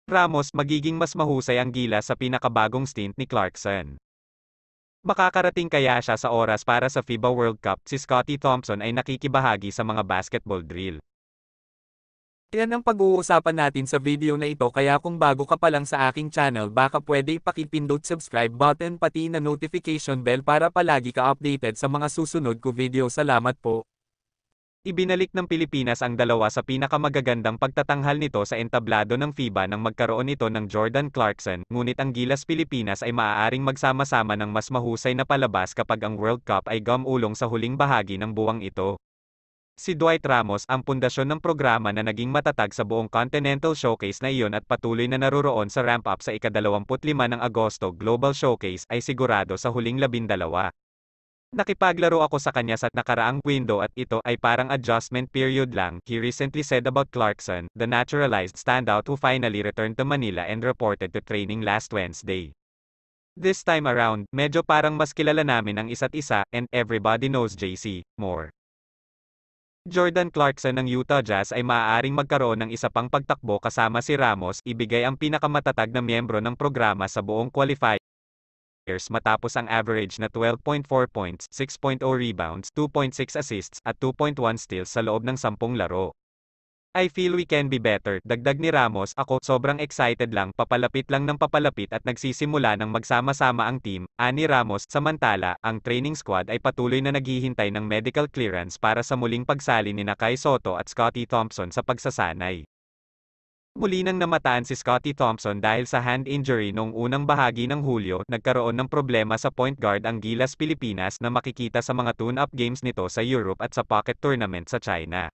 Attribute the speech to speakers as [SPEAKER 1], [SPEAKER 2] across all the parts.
[SPEAKER 1] Ramos magiging mas mahusay ang gilas sa pinakabagong stint ni Clarkson. Makakarating kaya siya sa oras para sa FIBA World Cup? Si Scottie Thompson ay nakikibahagi sa mga basketball drill.
[SPEAKER 2] Yan ang pag-uusapan natin sa video na ito, kaya kung bago ka pa lang sa aking channel, baka pwede ipakipindot subscribe button pati na notification bell para palagi ka updated sa mga susunod ko video. Salamat po.
[SPEAKER 1] Ibinalik ng Pilipinas ang dalawa sa pinakamagagandang pagtatanghal nito sa entablado ng FIBA nang magkaroon ito ng Jordan Clarkson, ngunit ang Gilas Pilipinas ay maaaring magsama-sama ng mas mahusay na palabas kapag ang World Cup ay gumulong sa huling bahagi ng buwang ito. Si Dwight Ramos, ang pundasyon ng programa na naging matatag sa buong Continental Showcase na iyon at patuloy na naruroon sa ramp-up sa ika-25 ng Agosto Global Showcase, ay sigurado sa huling 12. Nakipaglaro ako sa kanya sa nakaraang window at ito ay parang adjustment period lang, he recently said about Clarkson, the naturalized standout who finally returned to Manila and reported to training last Wednesday. This time around, medyo parang mas kilala namin ang isa't isa, and everybody knows JC more. Jordan Clarkson ng Utah Jazz ay maaaring magkaroon ng isa pang pagtakbo kasama si Ramos, ibigay ang pinakamatatag na miyembro ng programa sa buong qualifiers matapos ang average na 12.4 points, 6.0 rebounds, 2.6 assists, at 2.1 steals sa loob ng 10 laro. I feel we can be better, dagdag ni Ramos. Ako, sobrang excited lang, papalapit lang ng papalapit at nagsisimula ng magsama-sama ang team, ani Ramos. Samantala, ang training squad ay patuloy na naghihintay ng medical clearance para sa muling pagsali ni Kai Sotto at Scottie Thompson sa pagsasanay. Muli nang namataan si Scottie Thompson dahil sa hand injury noong unang bahagi ng Hulyo. Nagkaroon ng problema sa point guard ang Gilas Pilipinas na makikita sa mga tune-up games nito sa Europe at sa pocket tournament sa China.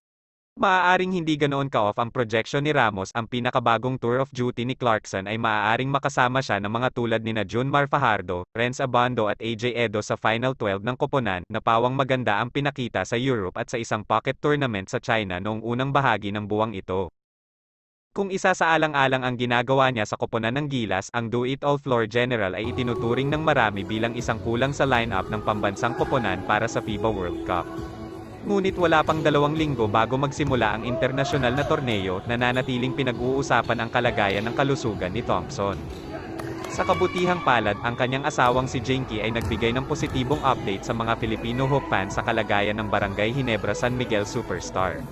[SPEAKER 1] Maaaring hindi ganoon ka-off ang projection ni Ramos. Ang pinakabagong tour of duty ni Clarkson ay maaaring makasama siya ng mga tulad nina Junmar Fajardo, Renz Abando at AJ Edo sa Final 12 ng koponan, na pawang maganda ang pinakita sa Europe at sa isang pocket tournament sa China noong unang bahagi ng buwang ito. Kung isa sa alang-alang ang ginagawa niya sa koponan ng Gilas, ang do-it-all floor general ay itinuturing ng marami bilang isang kulang sa lineup ng pambansang koponan para sa FIBA World Cup. Ngunit wala pang 2 linggo bago magsimula ang internasyonal na torneo, nananatiling pinag-uusapan ang kalagayan ng kalusugan ni Thompson. Sa kabutihang palad, ang kanyang asawang si Jinky ay nagbigay ng positibong update sa mga Filipino hoop fans sa kalagayan ng Barangay Ginebra San Miguel superstar.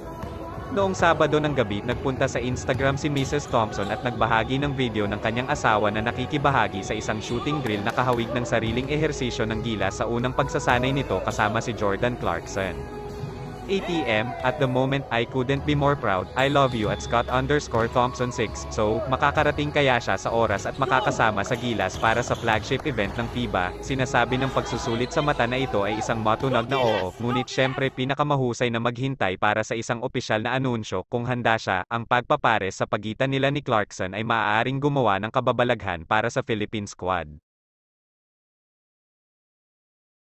[SPEAKER 1] Noong Sabado ng gabi, nagpunta sa Instagram si Mrs. Thompson at nagbahagi ng video ng kanyang asawa na nakikibahagi sa isang shooting drill na kahawig ng sariling ehersisyo ng Gilas sa unang pagsasanay nito kasama si Jordan Clarkson. ATM, at the moment, I couldn't be more proud. I love you at Scott_Thompson 6. So, makakarating kaya siya sa oras at makakasama sa Gilas para sa flagship event ng FIBA? Sinasabi ng pagsusulit sa mata na ito ay isang matunog na oo, ngunit syempre pinakamahusay na maghintay para sa isang opisyal na anunsyo kung handa siya. Ang pagpapares sa pagitan nila ni Clarkson ay maaaring gumawa ng kababalaghan para sa Philippine squad.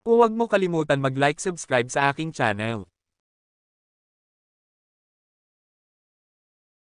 [SPEAKER 2] Huwag mo kalimutan mag-like, subscribe sa aking channel.